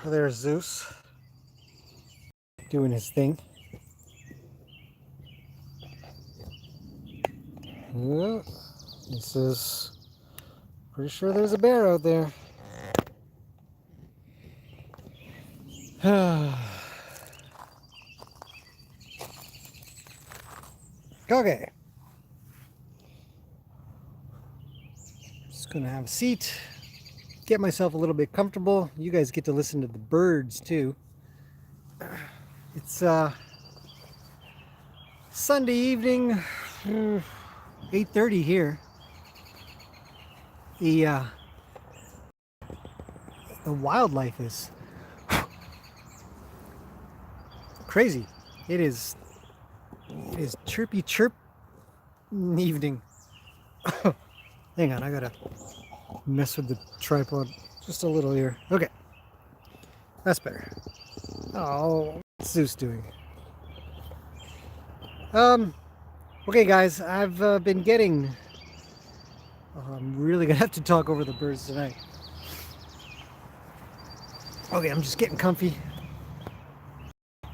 There's Zeus doing his thing. Yeah, he says, pretty sure there's a bear out there. Okay. Just gonna have a seat, get myself a little bit comfortable. You guys get to listen to the birds too. It's Sunday evening, 8:30 here. The wildlife is crazy. It is chirpy chirp evening. Hang on, I gotta mess with the tripod just a little here. Okay, that's better. Oh, what's Zeus doing? Okay, guys, I've been getting. Oh, I'm really gonna have to talk over the birds tonight. Okay, I'm just getting comfy.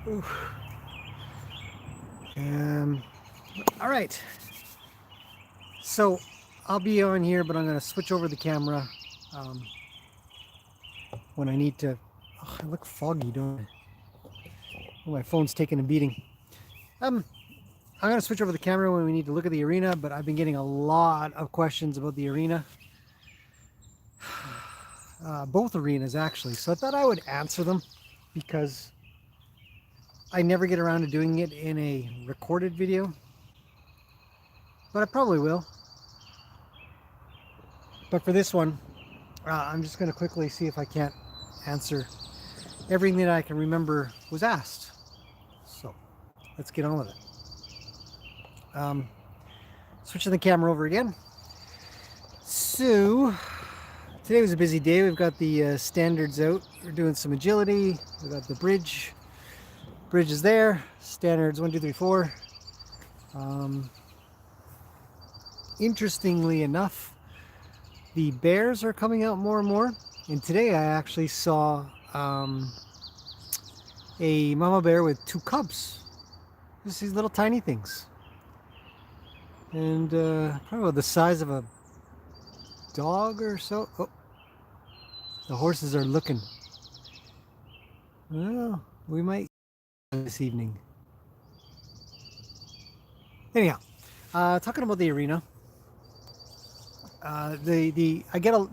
Oof. All right. So I'll be on here, but I'm gonna switch over the camera when I need to. Oh, I look foggy, don't I? Oh, my phone's taking a beating. I'm gonna switch over the camera when we need to look at the arena, but I've been getting a lot of questions about the arena. Both arenas actually, so I thought I would answer them because I never get around to doing it in a recorded video, but I probably will. But for this one, I'm just going to quickly see if I can't answer everything that I can remember was asked. So let's get on with it. Switching the camera over again. So today was a busy day. We've got the standards out. We're doing some agility. We've got the bridge. Bridge is there. Standards 1, 2, 3, 4. Interestingly enough, the bears are coming out more and more. And today I actually saw a mama bear with 2 cubs. Just these little tiny things. And probably about the size of a dog or so. Oh, the horses are looking. Well, we might this evening. Anyhow, talking about the arena.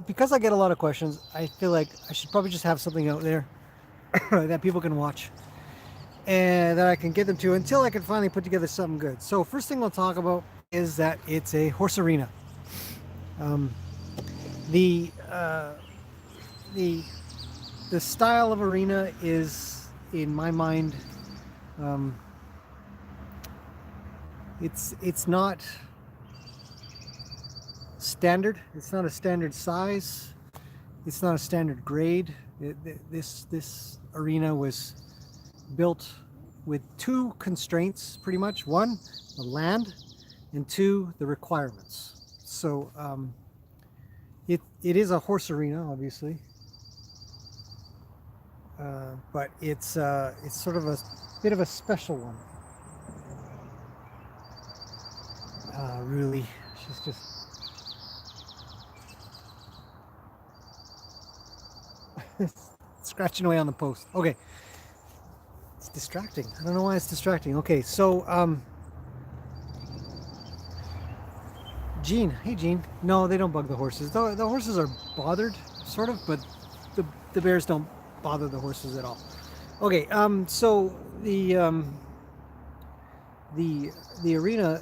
Because I get a lot of questions, I feel like I should probably just have something out there that people can watch and that I can get them to until I can finally put together something good. So first thing we'll talk about is that it's a horse arena. The style of arena is, in my mind, it's not standard. It's not a standard size. It's not a standard grade. This arena was built with 2 constraints, pretty much. 1, the land, and 2, the requirements. So it is a horse arena, obviously, but it's sort of a bit of a special one. Really, she's just scratching away on the post. Okay, it's distracting. I don't know why it's distracting. Okay, so Jean, hey Jean. No, they don't bug the horses. The horses are bothered, sort of, but the bears don't bother the horses at all. Okay, so the arena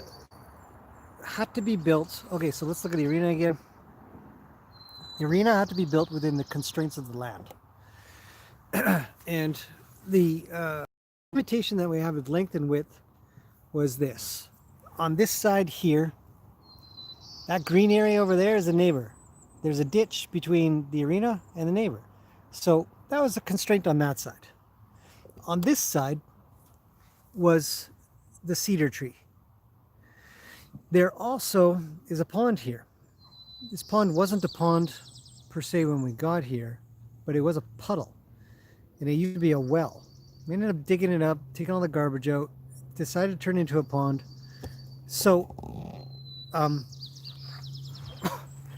had to be built. Okay, so let's look at the arena again. The arena had to be built within the constraints of the land. And the limitation that we have of length and width was this. On this side here, that green area over there is a neighbor. There's a ditch between the arena and the neighbor. So that was a constraint on that side. On this side was the cedar tree. There also is a pond here. This pond wasn't a pond per se when we got here, but it was a puddle. and it used to be a well. We ended up digging it up, taking all the garbage out, decided to turn it into a pond. So um,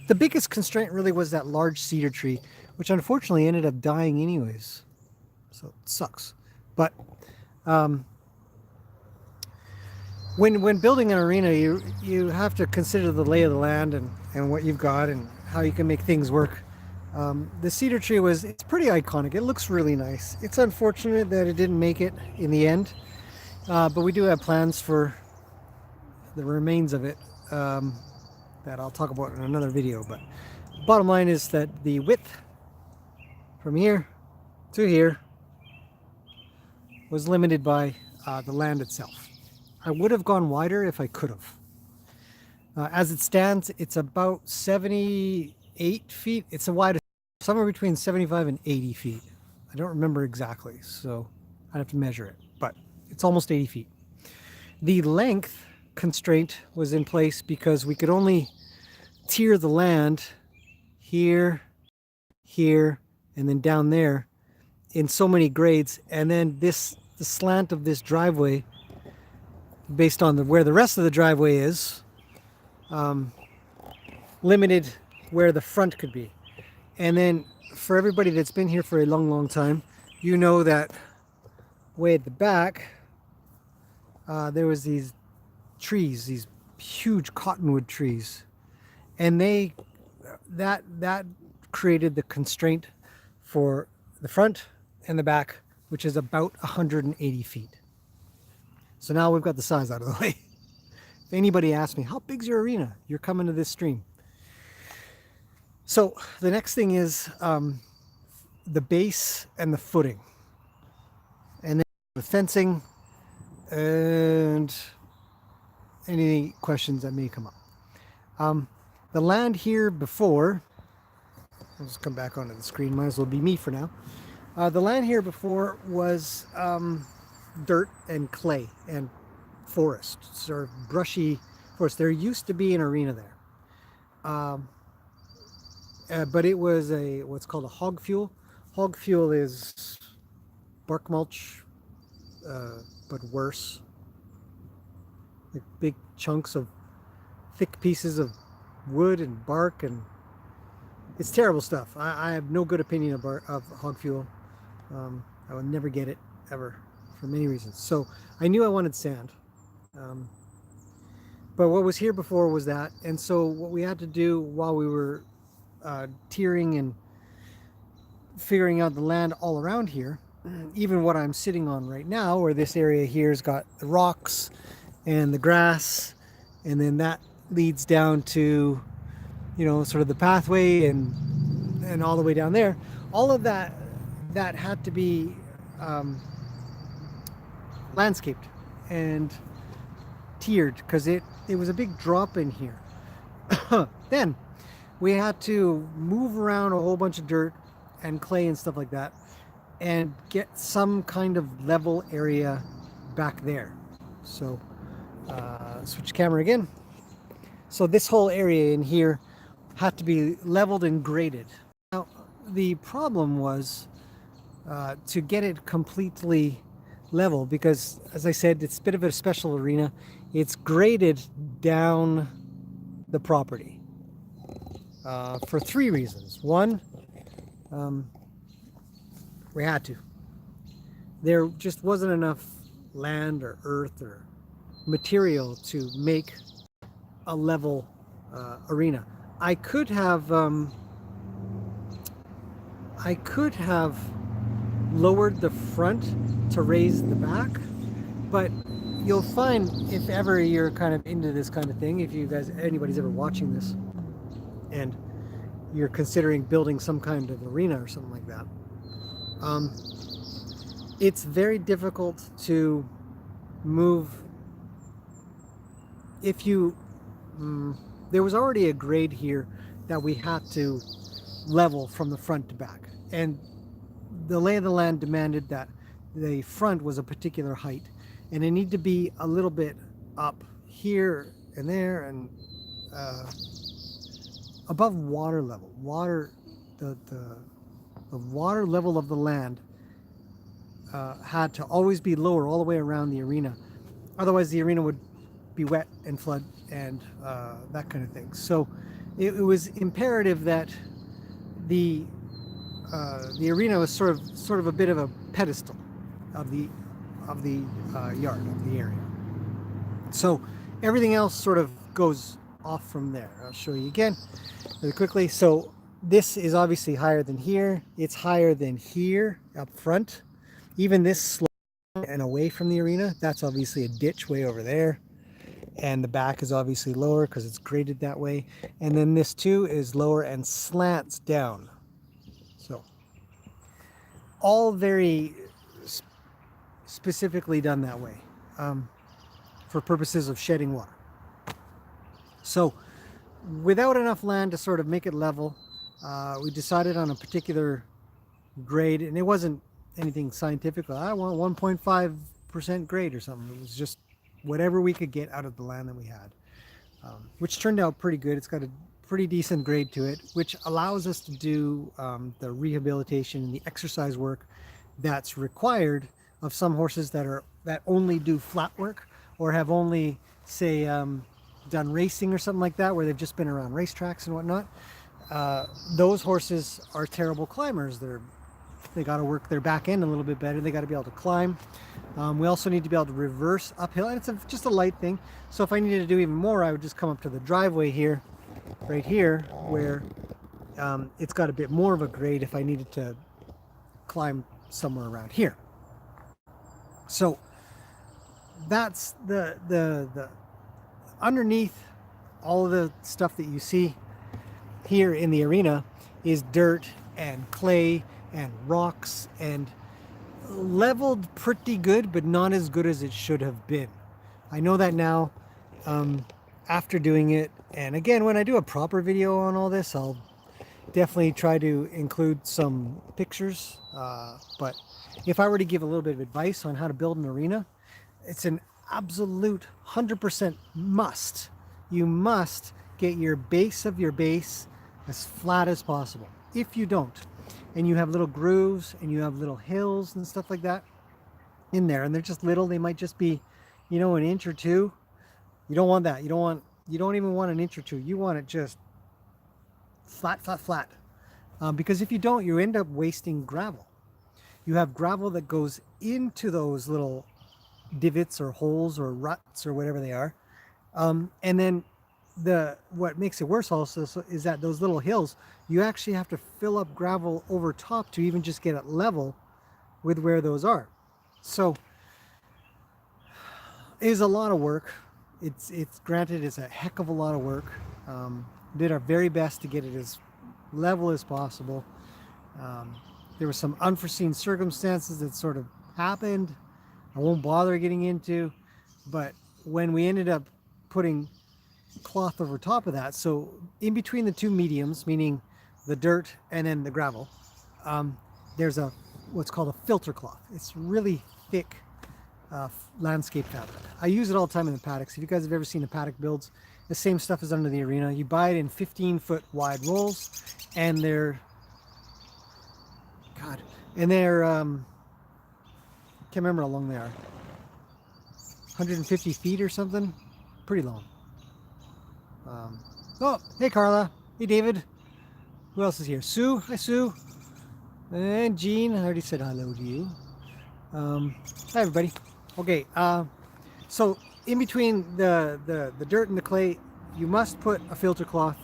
the biggest constraint really was that large cedar tree, which unfortunately ended up dying anyways. So it sucks. But um, when building an arena, you have to consider the lay of the land and what you've got and how you can make things work. The cedar tree it's pretty iconic. It looks really nice. It's unfortunate that it didn't make it in the end, but we do have plans for the remains of it that I'll talk about in another video. But bottom line is that the width from here to here was limited by the land itself. I would have gone wider if I could have. As it stands, it's about 78 feet. It's a wide, somewhere between 75 and 80 feet. I don't remember exactly, so I'd have to measure it, but it's almost 80 feet. The length constraint was in place because we could only tier the land here, here, and then down there in so many grades, and then the slant of this driveway, based on where the rest of the driveway is, limited where the front could be. And then for everybody that's been here for a long time, you know that way at the back, there was these trees, these huge cottonwood trees, and that created the constraint for the front and the back, which is about 180 feet. So now we've got the size out of the way. If anybody asks me, how big's your arena? You're coming to this stream. So the next thing is the base and the footing. And then the fencing and any questions that may come up. The land here before, I'll just come back onto the screen, might as well be me for now. The land here before was dirt and clay and forest, sort of brushy forest. There used to be an arena there, but it was what's called a hog fuel. Hog fuel is bark mulch, but worse. Like big chunks of thick pieces of wood and bark, and it's terrible stuff. I have no good opinion of hog fuel. I will never get it ever for many reasons. So I knew I wanted sand. But what was here before was that. And so what we had to do while we were tiering and figuring out the land all around here, even what I'm sitting on right now, where this area here's got the rocks and the grass, and then that leads down to, you know, sort of the pathway and all the way down there. All of that had to be landscaped and tiered because it was a big drop in here. Then we had to move around a whole bunch of dirt and clay and stuff like that and get some kind of level area back there. So switch camera again. So this whole area in here had to be leveled and graded. Now the problem was to get it completely level, because as I said, it's a bit of a special arena. It's graded down the property for three reasons. One, we had to. There just wasn't enough land or earth or material to make a level arena. I could have lowered the front to raise the back, but you'll find if ever you're kind of into this kind of thing, if anybody's ever watching this and you're considering building some kind of arena or something like that, it's very difficult to move. If you there was already a grade here that we had to level from the front to back, and the lay of the land demanded that the front was a particular height, and it needed to be a little bit up here and there and above water level. The water level of the land had to always be lower all the way around the arena. Otherwise, the arena would be wet and flood and that kind of thing. So it was imperative that the the arena was sort of a bit of a pedestal of the yard, of the area. So everything else sort of goes off from there. I'll show you again really quickly. So this is obviously higher than here. It's higher than here up front. Even this slope and away from the arena, that's obviously a ditch way over there. And the back is obviously lower because it's graded that way. And then this too is lower and slants down. So all very specifically done that way for purposes of shedding water. So without enough land to sort of make it level, we decided on a particular grade, and it wasn't anything scientific. I want 1.5% grade or something. It was just whatever we could get out of the land that we had, which turned out pretty good. It's got a pretty decent grade to it, which allows us to do the rehabilitation and the exercise work that's required of some horses that only do flat work or have only, say, done racing or something like that, where they've just been around racetracks and whatnot. Those horses are terrible climbers. They got to work their back end a little bit better. They got to be able to climb. We also need to be able to reverse uphill, and it's just a light thing. So if I needed to do even more, I would just come up to the driveway here, right here, where it's got a bit more of a grade if I needed to climb somewhere around here. So that's the underneath all of the stuff that you see here in the arena is dirt and clay and rocks and leveled pretty good, but not as good as it should have been. I know that now after doing it. And again, when I do a proper video on all this, I'll definitely try to include some pictures. But if I were to give a little bit of advice on how to build an arena, it's an absolute 100% must. You must get your base of your base as flat as possible. If you don't, and you have little grooves and you have little hills and stuff like that in there, and they're just little, they might just be, an inch or two. You don't want that. You don't even want an inch or two. You want it just flat, flat, flat. Because if you don't, you end up wasting gravel. You have gravel that goes into those little divots or holes or ruts or whatever they are. And then what makes it worse also is that those little hills, you actually have to fill up gravel over top to even just get it level with where those are. So it is a lot of work. It's granted, it's a heck of a lot of work. Did our very best to get it as level as possible. There were some unforeseen circumstances that sort of happened. I won't bother getting into, but when we ended up putting cloth over top of that, so in between the two mediums, meaning the dirt and then the gravel, there's what's called a filter cloth. It's really thick landscape fabric. I use it all the time in the paddocks. If you guys have ever seen the paddock builds, the same stuff is under the arena. You buy it in 15-foot wide rolls, and they're can't remember how long they are. 150 feet or something. Pretty long. Oh, hey Carla. Hey David. Who else is here? Sue. Hi Sue. And Jean. I already said hello to you. Hi everybody. Okay. So in between the dirt and the clay, you must put a filter cloth,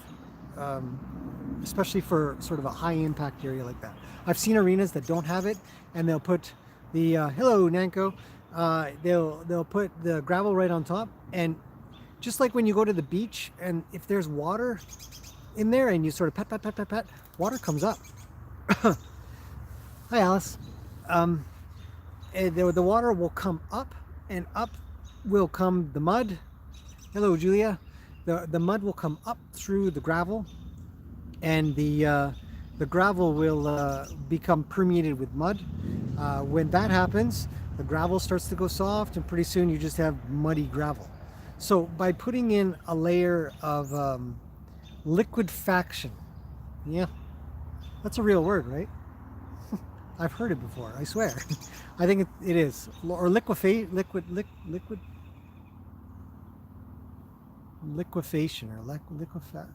especially for sort of a high impact area like that. I've seen arenas that don't have it, and they'll put the hello Nanko. They'll put the gravel right on top, and just like when you go to the beach, and if there's water in there, and you sort of pat pat pat pat pat, water comes up. Hi Alice. And the water will come up, and up will come the mud. Hello Julia. The mud will come up through the gravel, and the gravel will become permeated with mud. When that happens, the gravel starts to go soft, and pretty soon you just have muddy gravel. So by putting in a layer of liquefaction, yeah, that's a real word, right? I've heard it before. I swear. I think it is. Or liquefaction or liquefy.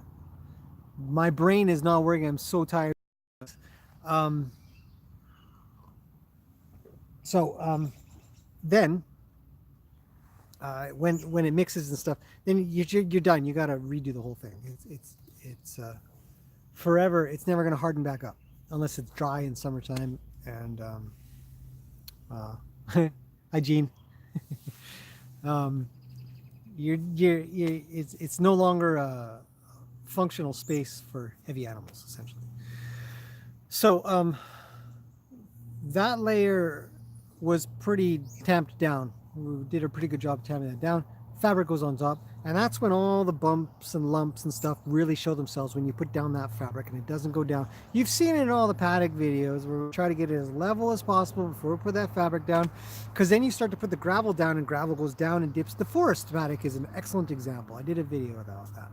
My brain is not working. I'm so tired. Um, then when it mixes and stuff, then you're done. You got to redo the whole thing. It's forever. It's never going to harden back up unless it's dry in summertime. And hi Gene. um, it's no longer a functional space for heavy animals essentially. So that layer was pretty tamped down. We did a pretty good job tamping that down. Fabric goes on top, and that's when all the bumps and lumps and stuff really show themselves, when you put down that fabric and it doesn't go down. You've seen it in all the paddock videos where we try to get it as level as possible before we put that fabric down, because then you start to put the gravel down and gravel goes down and dips. The forest paddock is an excellent example. I did a video about that.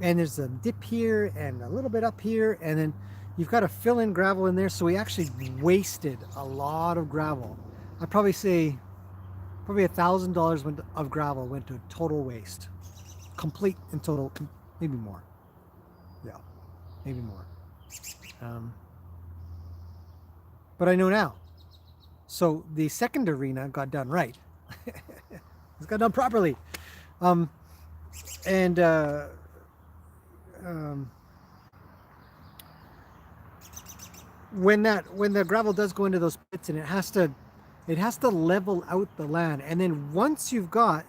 And there's a dip here and a little bit up here, and then you've got to fill in gravel in there. So we actually wasted a lot of gravel. I'd probably say probably $1,000 of gravel went to total waste, complete and total, maybe more. Yeah, maybe more. But I know now. So the second arena got done right. It's got done properly. And when the gravel does go into those pits, and it has to level out the land, and then once you've got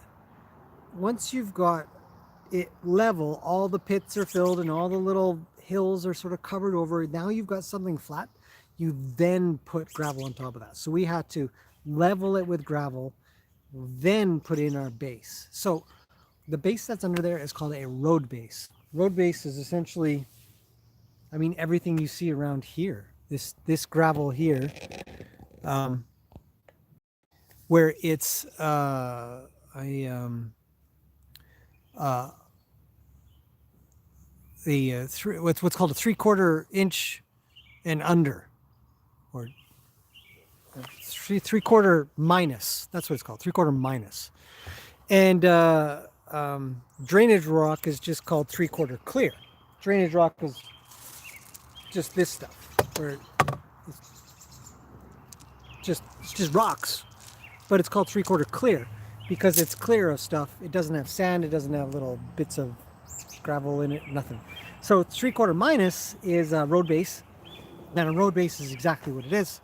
it level, all the pits are filled and all the little hills are sort of covered over. Now you've got something flat. You then put gravel on top of that. So we had to level it with gravel, then put in our base. So the base that's under there is called a road base. Road base is essentially, I mean, everything you see around here. This gravel here, where it's what's called a 3/4 inch and under, or three-quarter minus. That's what it's called, 3/4 minus. And drainage rock is just called 3/4 clear. Drainage rock is just this stuff, where it's just rocks, but it's called 3/4 clear because it's clear of stuff. It doesn't have sand. It doesn't have little bits of gravel in it. Nothing. So 3/4 minus is a road base. Now a road base is exactly what it is.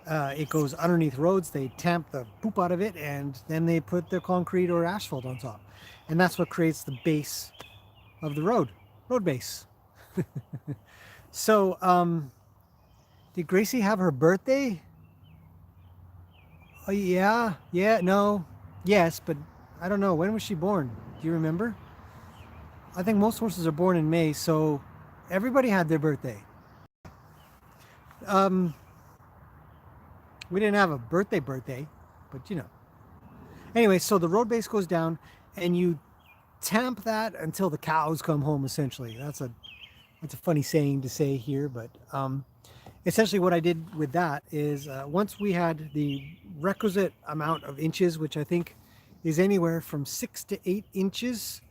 It goes underneath roads. They tamp the poop out of it, and then they put the concrete or asphalt on top, and that's what creates the base of the road base. So did Gracie have her birthday? Oh yeah, no, yes, but I don't know, when was she born? Do you remember? I think most horses are born in May, so everybody had their birthday. We didn't have a birthday, but you know. Anyway, so the road base goes down, and you tamp that until the cows come home. Essentially, that's a funny saying to say here, but essentially what I did with that is once we had the requisite amount of inches, which I think is anywhere from 6 to 8 inches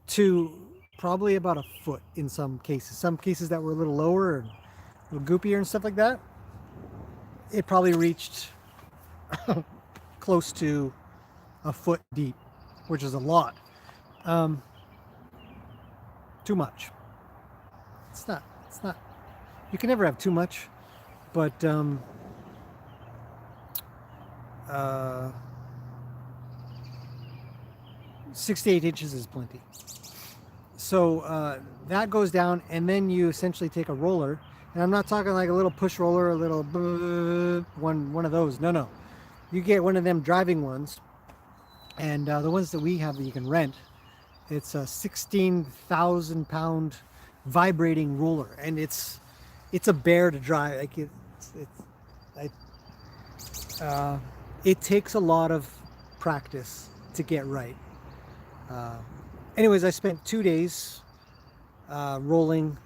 to probably about a foot in some cases. Some cases that were a little lower and a little goopier and stuff like that, it probably reached close to a foot deep, which is a lot. Too much. It's not. You can never have too much, but 6 to 8 inches is plenty. So that goes down, and then you essentially take a roller, and I'm not talking like a little push roller, a little one of those. No. You get one of them driving ones, and the ones that we have that you can rent. It's a 16,000 pound vibrating roller, and it's a bear to drive. Like it takes a lot of practice to get right. Anyways, I spent 2 days rolling,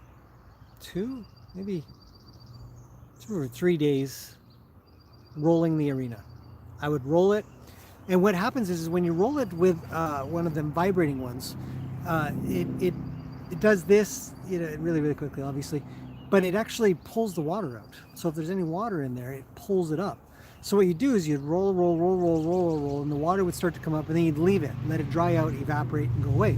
maybe for 3 days rolling the arena. I would roll it, and what happens is when you roll it with one of them vibrating ones, it does this, really quickly, obviously, but it actually pulls the water out. So if there's any water in there, it pulls it up. So what you do is you'd roll, and the water would start to come up, and then you'd leave it, let it dry out, evaporate, and go away.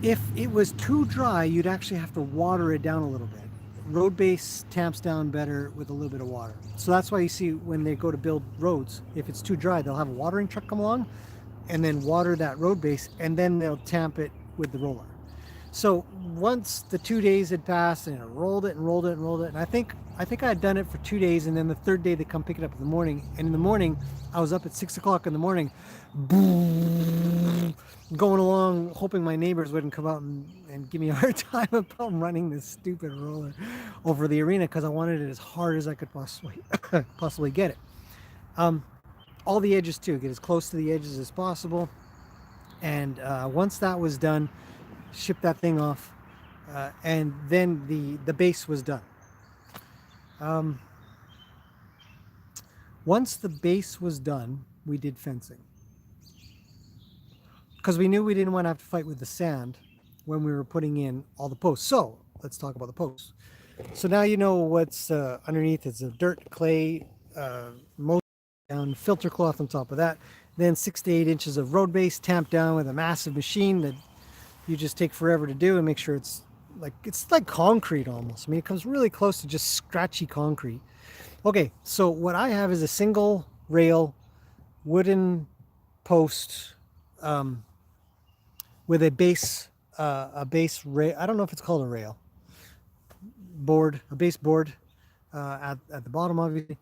If it was too dry, you'd actually have to water it down a little bit. Road base tamps down better with a little bit of water. So that's why you see when they go to build roads, if it's too dry, they'll have a watering truck come along and then water that road base, and then they'll tamp it with the roller. So once the 2 days had passed, and I rolled it, and I think I had done it for 2 days, and then the third day they come pick it up in the morning. And in the morning, I was up at 6 o'clock in the morning, boom, going along, hoping my neighbors wouldn't come out and give me a hard time about running this stupid roller over the arena, because I wanted it as hard as I could possibly get it. All the edges too, get as close to the edges as possible. And once that was done, ship that thing off, and then the base was done. Once the base was done, we did fencing, because we knew we didn't want to have to fight with the sand when we were putting in all the posts. So let's talk about the posts. So now you know what's underneath. It's a dirt, clay, most down, filter cloth on top of that, then 6 to 8 inches of road base tamped down with a massive machine that you just take forever to do, and make sure it's like concrete almost. I mean, it comes really close to just scratchy concrete. Okay, so what I have is a single rail wooden post with a base rail. I don't know if it's called a rail board, a base board at the bottom, obviously,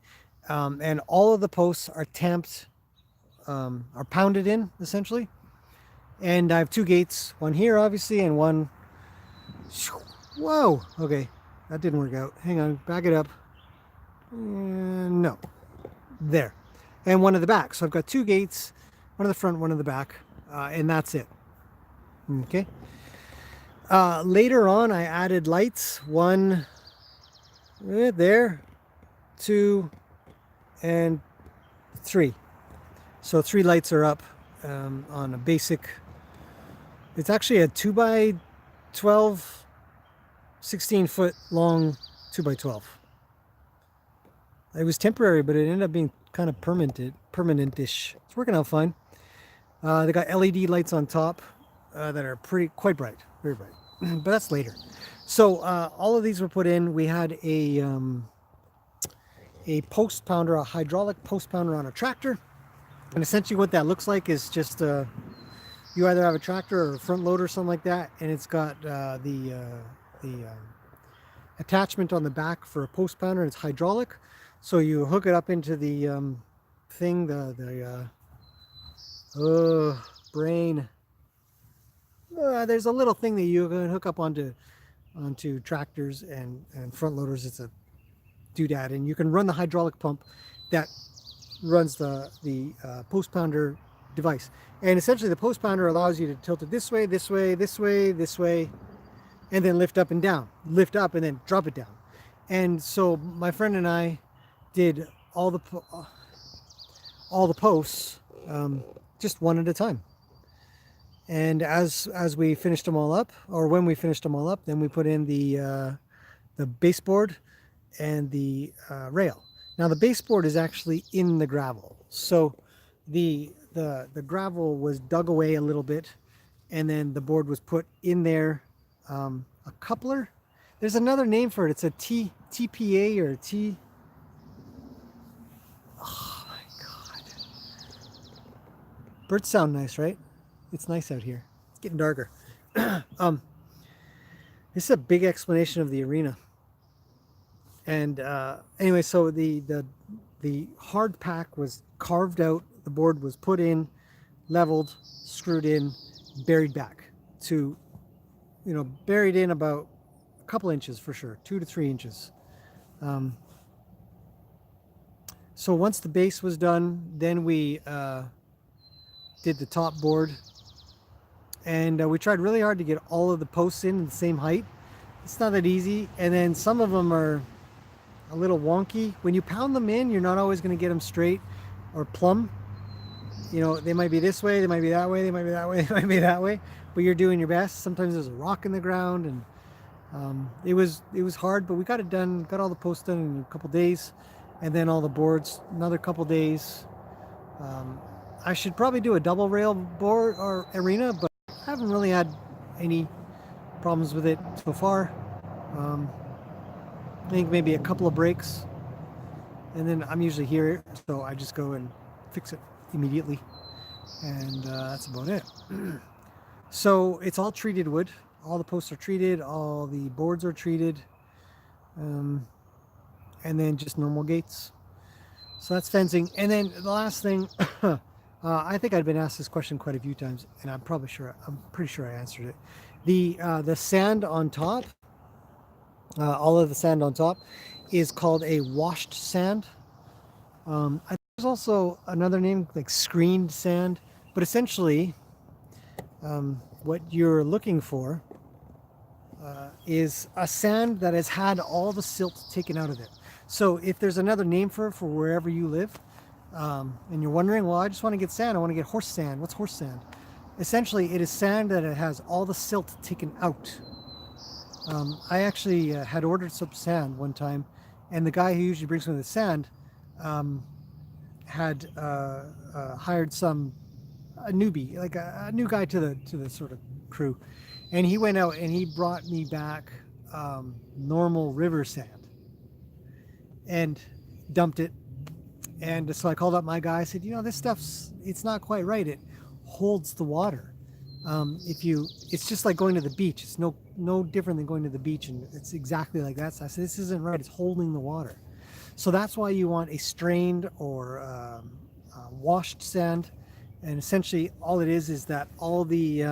and all of the posts are tamped, are pounded in essentially. And I have 2 gates, one here obviously, and one, whoa, okay, that didn't work out. Hang on, back it up. No, there. And one at the back. So I've got 2 gates, one at the front, one at the back, and that's it. Okay. Later on, I added lights, 1 there, 2, and 3. So 3 lights are up on a basic. It's actually a 2x12, 16-foot long 2x12. It was temporary, but it ended up being kind of permanent-ish. It's working out fine. They got LED lights on top that are quite bright, very bright. But that's later. So all of these were put in. We had a post pounder, a hydraulic post pounder on a tractor. And essentially what that looks like is just you either have a tractor or a front loader or something like that, and it's got the attachment on the back for a post pounder, and it's hydraulic. So you hook it up into the thing, brain. There's a little thing that you can hook up onto tractors and front loaders. It's a doodad, and you can run the hydraulic pump that runs the post pounder device. And essentially the post pounder allows you to tilt it this way, this way, this way, this way, and then lift up and down, lift up and then drop it down. And so my friend and I did all the posts just one at a time. And as we finished them all up, or when we finished them all up, then we put in the baseboard and the rail. Now the baseboard is actually in the gravel, so the gravel was dug away a little bit, and then the board was put in there. A coupler. There's another name for it. It's a TPA or T. Oh my God. Birds sound nice, right? It's nice out here. It's getting darker. This is a big explanation of the arena. And anyway, so the hard pack was carved out. The board was put in, leveled, screwed in, buried back to, buried in about a couple inches for sure, 2 to 3 inches. So once the base was done, then we did the top board, and we tried really hard to get all of the posts in the same height. It's not that easy, and then some of them are a little wonky. When you pound them in, you're not always going to get them straight or plumb. You know, they might be this way, they might be that way, they might be that way, they might be that way, but you're doing your best. Sometimes there's a rock in the ground, and it was hard, but we got it done. Got all the posts done in a couple days, and then all the boards another couple days. Um, I should probably do a double rail board or arena, but I haven't really had any problems with it so far. Um, I think maybe a couple of breaks, and then I'm usually here, so I just go and fix it immediately, and that's about it. So it's all treated wood. All the posts are treated, all the boards are treated, um, and then just normal gates. So that's fencing. And then the last thing, I think I've been asked this question quite a few times, and I'm pretty sure I answered it. The sand on top, all of the sand on top, is called a washed sand. I think there's also another name like screened sand, but essentially, what you're looking for is a sand that has had all the silt taken out of it. So if there's another name for wherever you live, and you're wondering, well, I just want to get sand, I want to get horse sand. What's horse sand? Essentially, it is sand that it has all the silt taken out. I actually had ordered some sand one time, and the guy who usually brings me the sand had hired a newbie, like a new guy to the sort of crew, and he went out and he brought me back normal river sand and dumped it. And so I called up my guy. I said, this stuff's, it's not quite right. It holds the water. It's just like going to the beach. It's no different than going to the beach, and it's exactly like that. So I said, this isn't right. It's holding the water. So that's why you want a strained or washed sand. And essentially, all it is that all the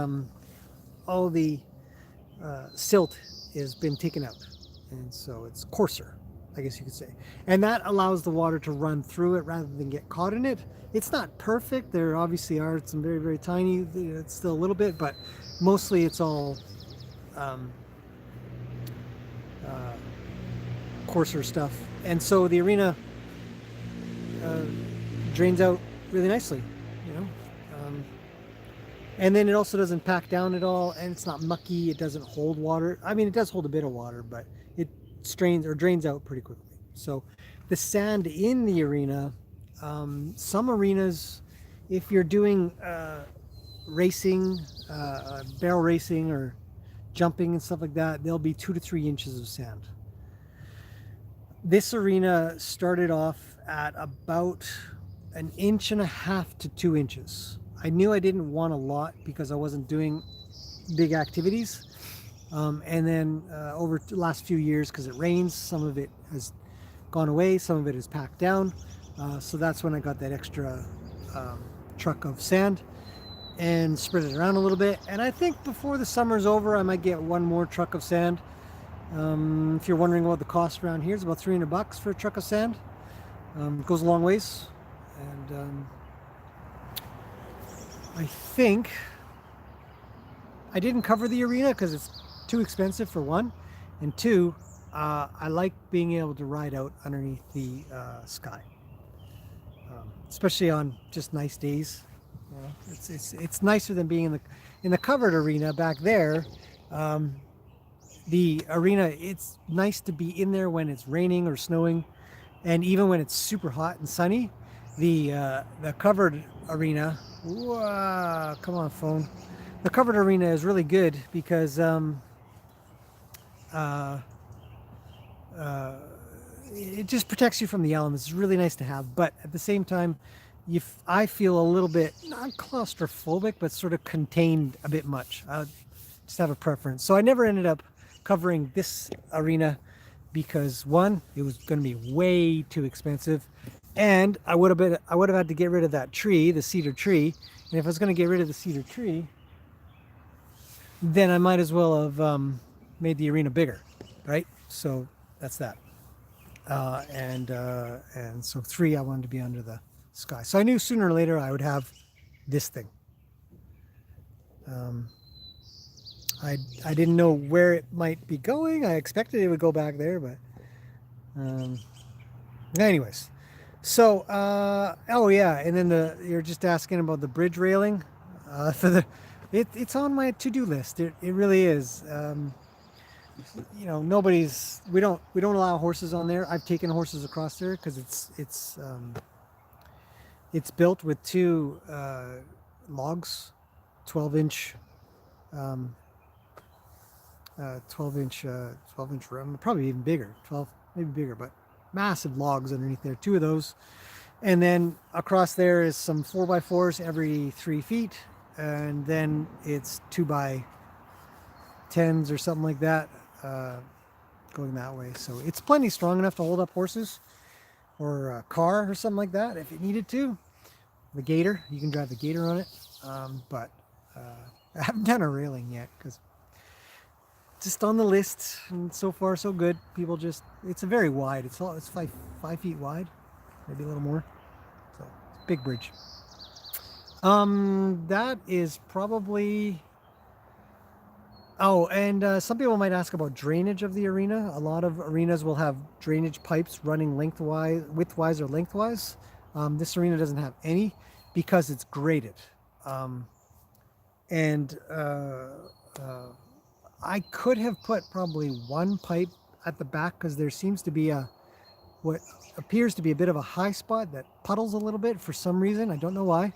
silt has been taken out, and so it's coarser, I guess you could say. And that allows the water to run through it rather than get caught in it. It's not perfect. There obviously are some very, very tiny, it's still a little bit, but mostly it's all coarser stuff. And so the arena drains out really nicely, and then it also doesn't pack down at all, and it's not mucky. It doesn't hold water. I mean, it does hold a bit of water, but it strains or drains out pretty quickly. So the sand in the arena, some arenas, if you're doing racing, barrel racing or jumping and stuff like that, there'll be 2 to 3 inches of sand. This arena started off at about 1.5 to 2 inches. I knew I didn't want a lot because I wasn't doing big activities. And then over the last few years, because it rains, some of it has gone away, some of it is packed down. So that's when I got that extra truck of sand and spread it around a little bit. And I think before the summer's over, I might get one more truck of sand. If you're wondering what the cost around here, it's about $300 for a truck of sand. It goes a long ways. And I think I didn't cover the arena because it's too expensive for one, and two, I like being able to ride out underneath the sky, especially on just nice days. It's nicer than being in the covered arena back there. The arena, it's nice to be in there when it's raining or snowing, and even when it's super hot and sunny. The covered arena, come on phone. The covered arena is really good because it just protects you from the elements. It's really nice to have, but at the same time, I feel a little bit not claustrophobic, but sort of contained a bit much. I just have a preference, so I never ended up covering this arena because one, it was going to be way too expensive, and I would have had to get rid of that tree, the cedar tree. And if I was going to get rid of the cedar tree, then I might as well have made the arena bigger, right? So that's that. And so 3, I wanted to be under the sky. So I knew sooner or later I would have this thing. I didn't know where it might be going. I expected it would go back there, but Um, anyways, so oh yeah, and then you're just asking about the bridge railing for the. It's on my to-do list. It really is. Nobody's. We don't allow horses on there. I've taken horses across there because it's built with two logs, 12-inch, um, 12-inch rim, probably even bigger, 12, maybe bigger, but massive logs underneath there. Two of those, and then across there is some 4x4s every 3 feet, and then it's 2x10s or something like that, going that way. So it's plenty strong enough to hold up horses or a car or something like that if it needed to. The gator, you can drive the gator on it, but I haven't done a railing yet because just on the list, and so far so good. People just, it's a very wide. It's 5 feet wide, maybe a little more. So it's a big bridge. That is probably. Oh, and some people might ask about drainage of the arena. A lot of arenas will have drainage pipes running lengthwise, widthwise, or lengthwise. This arena doesn't have any because it's graded. And I could have put probably one pipe at the back because there seems to be what appears to be a bit of a high spot that puddles a little bit for some reason. I don't know why.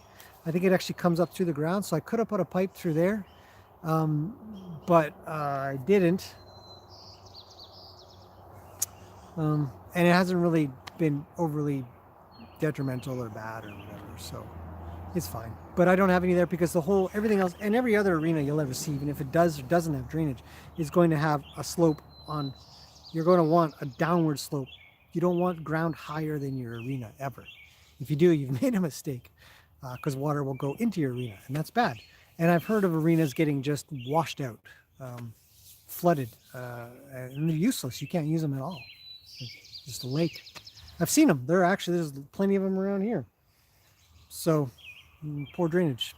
I think it actually comes up through the ground, so I could have put a pipe through there, but I didn't. And it hasn't really been overly detrimental or bad or whatever, so it's fine. But I don't have any there because everything else, and every other arena you'll ever see, even if it does or doesn't have drainage, is going to have a slope on. You're going to want a downward slope. You don't want ground higher than your arena ever. If you do, you've made a mistake, because water will go into your arena, and that's bad. And I've heard of arenas getting just washed out, flooded, and they're useless. You can't use them at all. It's just a lake. I've seen them. There's plenty of them around here. So, poor drainage.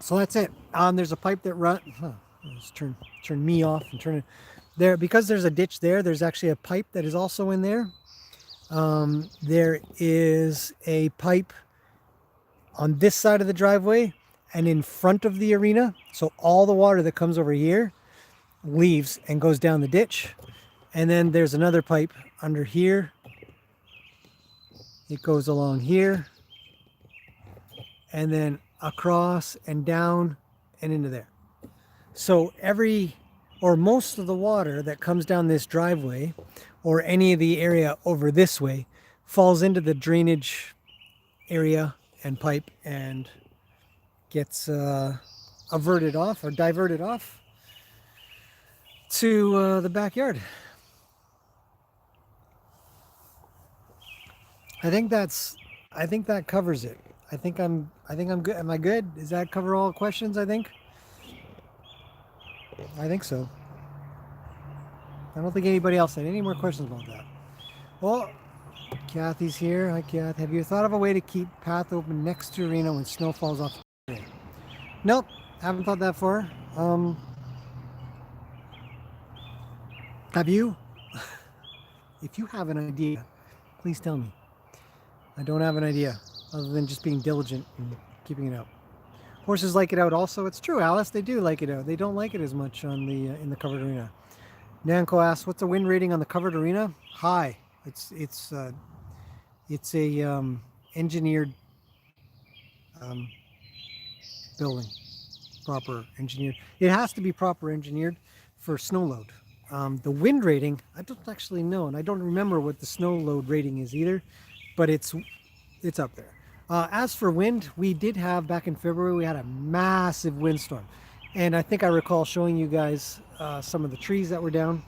So that's it. There's a pipe that run. Let's turn me off and turn it there, because there's a ditch there. There's actually a pipe that is also in there. There is a pipe on this side of the driveway and in front of the arena. So all the water that comes over here leaves and goes down the ditch. And then there's another pipe under here. It goes along here and then across and down and into there. So most of the water that comes down this driveway or any of the area over this way falls into the drainage area and pipe and gets diverted off to the backyard. I think that covers it. I think I'm good. Am I good? Does that cover all questions? I think so. I don't think anybody else had any more questions about that. Well, Kathy's here. Hi, Kath. Have you thought of a way to keep path open next to arena when snow falls off? Nope, haven't thought that far. Have you? If you have an idea, please tell me. I don't have an idea other than just being diligent and keeping it out. Horses like it out also. It's true, Alice. They do like it out. They don't like it as much on the in the covered arena. Nanko asks, "What's the wind rating on the covered arena?" High. It's a engineered building, proper engineered. It has to be proper engineered for snow load. The wind rating, I don't actually know, and I don't remember what the snow load rating is either, but it's up there. As for wind, we did have back in February, we had a massive windstorm. And I think I recall showing you guys some of the trees that were down.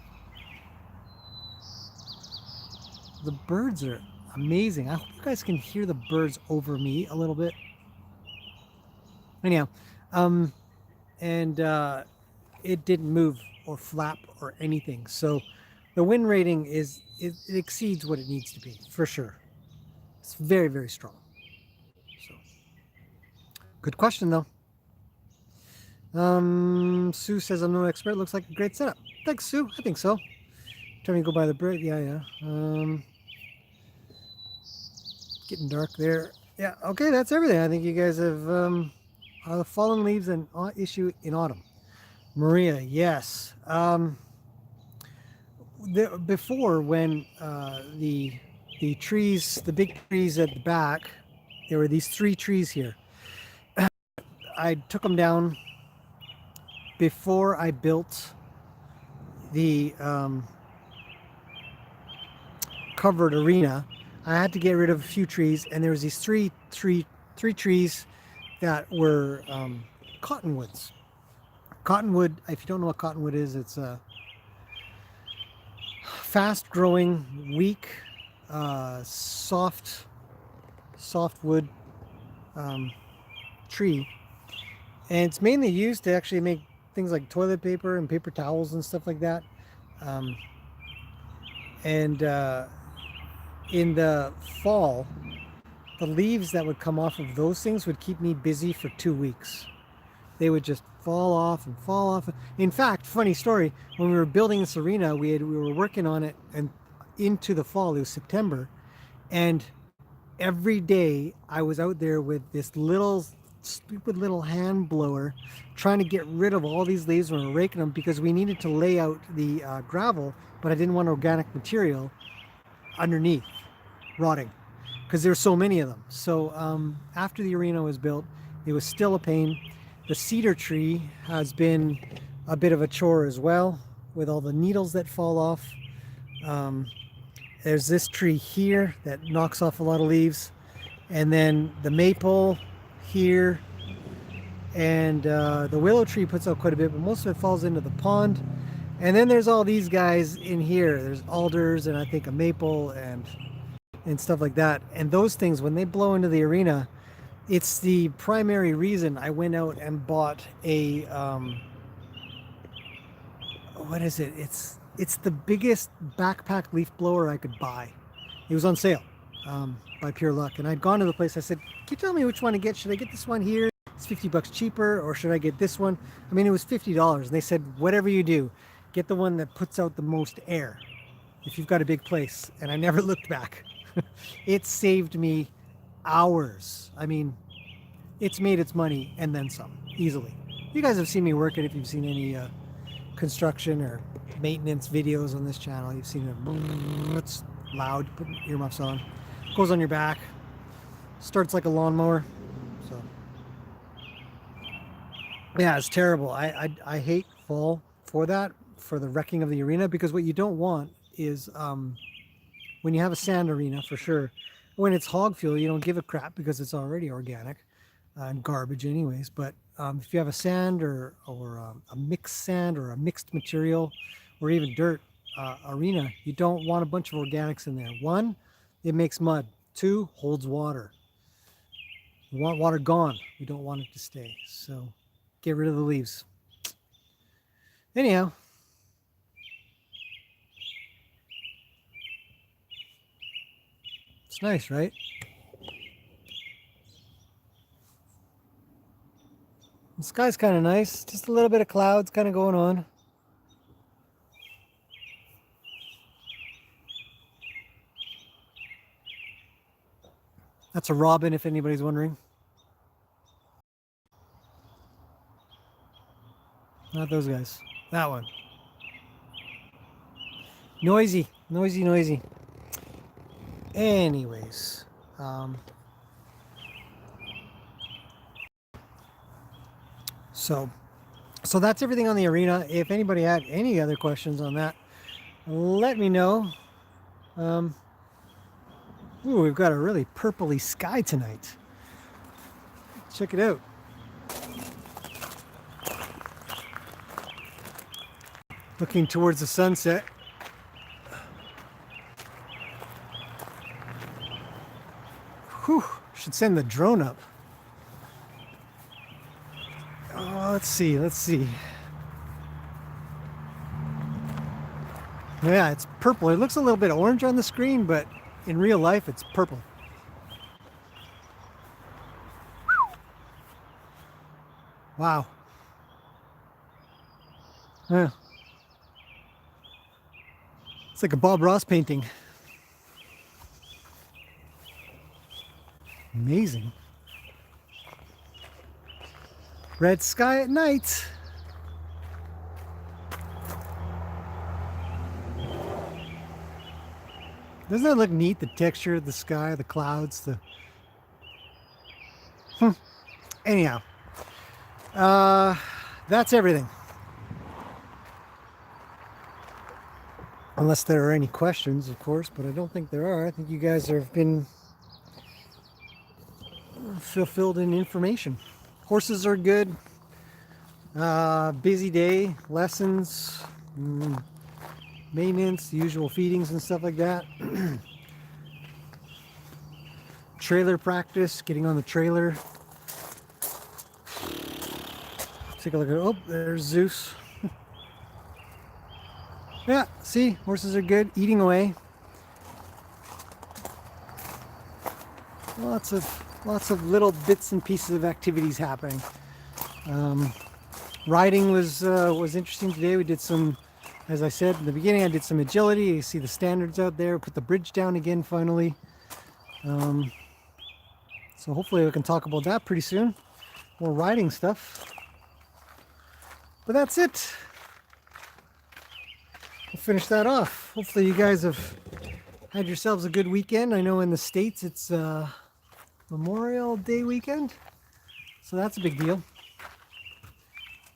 The birds are amazing. I hope you guys can hear the birds over me a little bit. Anyhow, and it didn't move or flap or anything. So the wind rating it exceeds what it needs to be, for sure. It's very, very strong. So, good question though. Sue says I'm no expert. Looks like a great setup. Thanks, Sue. I think so. Trying to go by the bridge. Yeah. Getting dark there. Yeah. Okay, that's everything. I think you guys have the fallen leaves and issue in autumn. Maria, yes. Before when the trees, the big trees at the back, there were these 3 trees here. I took them down before I built the covered arena. I had to get rid of a few trees, and there was these three trees that were cottonwoods. Cottonwood, if you don't know what cottonwood is, it's a fast-growing, weak, soft wood tree, and it's mainly used to actually make things like toilet paper and paper towels and stuff like that. Um, and in the fall, the leaves that would come off of those things would keep me busy for 2 weeks. They would just fall off and fall off. In fact, funny story, when we were building this arena, we were working on it and into the fall. It was September, and every day I was out there with this little stupid little hand blower trying to get rid of all these leaves when we were raking them, because we needed to lay out the gravel, but I didn't want organic material underneath rotting because there were so many of them. So after the arena was built, it was still a pain. The cedar tree has been a bit of a chore as well, with all the needles that fall off. There's this tree here that knocks off a lot of leaves, and then the maple here, and the willow tree puts out quite a bit, but most of it falls into the pond. And then there's all these guys in here. There's alders and I think a maple and stuff like that. And those things, when they blow into the arena, it's the primary reason I went out and bought a what is it? It's the biggest backpack leaf blower I could buy. It was on sale by pure luck. And I'd gone to the place. I said, "Can you tell me which one to get? Should I get this one here? It's $50 cheaper, or should I get this one?" I mean, it was $50. And they said, "Whatever you do, get the one that puts out the most air if you've got a big place." And I never looked back. It saved me hours. I mean, it's made its money and then some, easily. You guys have seen me work it if you've seen any construction or maintenance videos on this channel. You've seen it. It's loud. Put earmuffs on. Goes on your back. Starts like a lawnmower. So yeah, it's terrible. I hate fall for that, for the wrecking of the arena, because what you don't want is when you have a sand arena, for sure, when it's hog fuel, you don't give a crap because it's already organic and garbage anyways. But if you have a sand or a mixed sand or a mixed material or even dirt arena, you don't want a bunch of organics in there. One, it makes mud. Two, holds water. You want water gone. You don't want it to stay. So get rid of the leaves. Anyhow, it's nice, right? The sky's kind of nice. Just a little bit of clouds kind of going on. That's a robin, if anybody's wondering. Not those guys. That one. Noisy. Noisy, noisy. Anyways. So that's everything on the arena. If anybody had any other questions on that, let me know. Ooh, we've got a really purpley sky tonight. Check it out. Looking towards the sunset. Whew, should send the drone up. Oh, let's see. Yeah, it's purple. It looks a little bit orange on the screen, but in real life, it's purple. Wow. Yeah. It's like a Bob Ross painting. Amazing. Red sky at night. Doesn't that look neat? The texture of the sky, the clouds, the... Anyhow. That's everything. Unless there are any questions, of course, but I don't think there are. I think you guys have been fulfilled in information. Horses are good. Busy day, lessons, maintenance, the usual feedings and stuff like that. Trailer practice, getting on the trailer. Take a look at, oh, there's Zeus. Yeah, see, horses are good, eating away. Lots of little bits and pieces of activities happening. Riding was interesting today. We did some, as I said in the beginning, I did some agility. You see the standards out there. Put the bridge down again finally. So hopefully we can talk about that pretty soon. More riding stuff. But that's it. We'll finish that off. Hopefully you guys have had yourselves a good weekend. I know in the States it's Memorial Day weekend, so that's a big deal.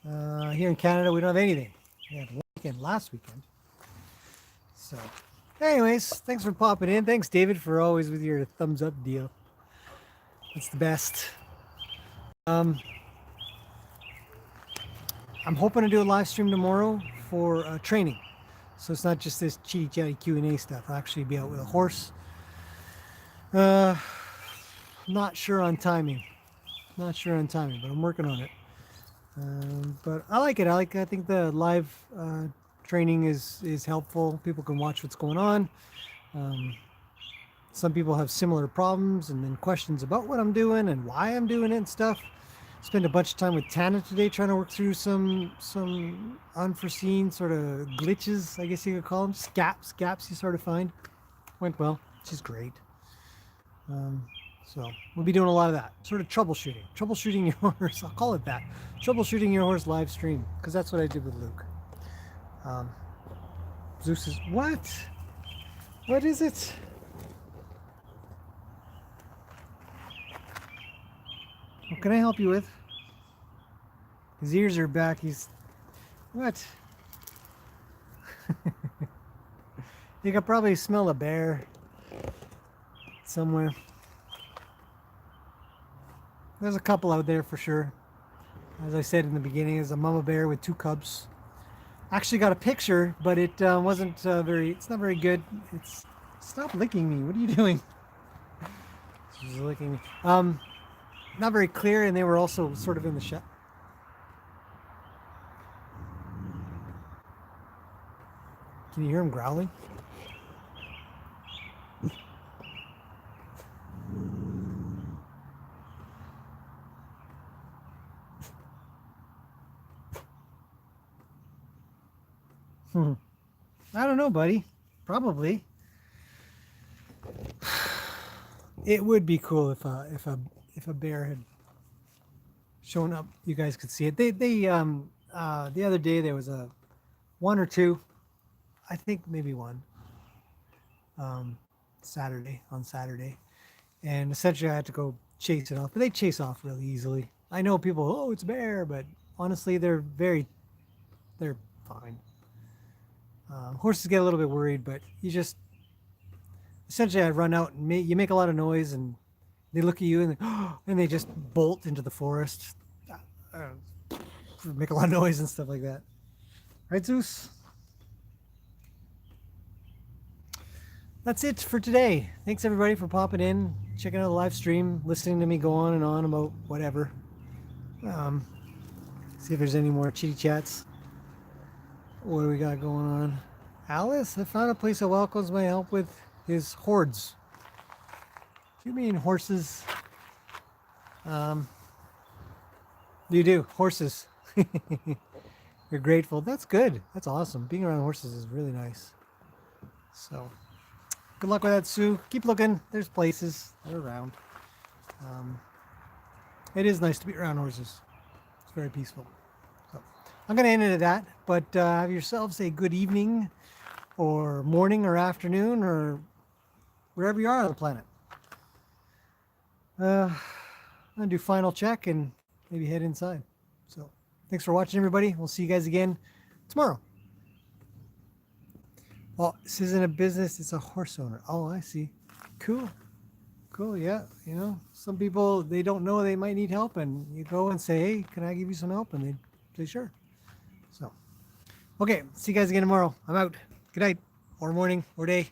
Here in Canada we don't have anything. We had one weekend last weekend. So anyways, thanks for popping in. Thanks David for always with your thumbs up deal. It's the best. I'm hoping to do a live stream tomorrow for training. So it's not just this chitty chatty Q&A stuff. I'll actually be out with a horse. Not sure on timing. But I'm working on it. But I like it. I think the live training is helpful. People can watch what's going on. Some people have similar problems and then questions about what I'm doing and why I'm doing it and stuff. Spent a bunch of time with Tana today trying to work through some unforeseen sort of glitches, I guess you could call them. Gaps you sort of find. Went well. She's great. So we'll be doing a lot of that. Sort of troubleshooting your horse. I'll call it that. Troubleshooting your horse live stream, because that's what I did with Luke. Zeus is... What? What is it? What can I help you with? His ears are back. He's... What? You can probably smell a bear somewhere. There's a couple out there for sure. As I said in the beginning, there's a mama bear with 2 cubs. Actually got a picture, but it wasn't it's not very good. Stop licking me. What are you doing? She's licking me. Not very clear, and they were also sort of in the shot. Can you hear him growling? I don't know, buddy. Probably. It would be cool if a bear had shown up. You guys could see it. The other day there was a 1 or 2, I think maybe 1. On Saturday, and essentially I had to go chase it off. But they chase off really easily. I know people, oh, it's a bear, but honestly, they're fine. Horses get a little bit worried, but you just essentially I run out and you make a lot of noise, and they look at you and they just bolt into the forest, make a lot of noise and stuff like that. Right, Zeus? That's it for today. Thanks everybody for popping in, checking out the live stream, listening to me go on and on about whatever. See if there's any more chitty chats. What do we got going on? Alice, I found a place that welcomes my help with his hordes. Do you mean horses? You do, horses. You're grateful. That's good. That's awesome. Being around horses is really nice. So good luck with that, Sue. Keep looking. There's places. They're around. It is nice to be around horses. It's very peaceful. So I'm going to end it at that. But have yourselves a good evening or morning or afternoon or wherever you are on the planet. I'm going to do final check and maybe head inside. So thanks for watching, everybody. We'll see you guys again tomorrow. Well, this isn't a business. It's a horse owner. Oh, I see. Cool. Cool. Yeah. You know, some people, they don't know they might need help, and you go and say, hey, can I give you some help? And they say, sure. So, okay. See you guys again tomorrow. I'm out. Good night or morning or day.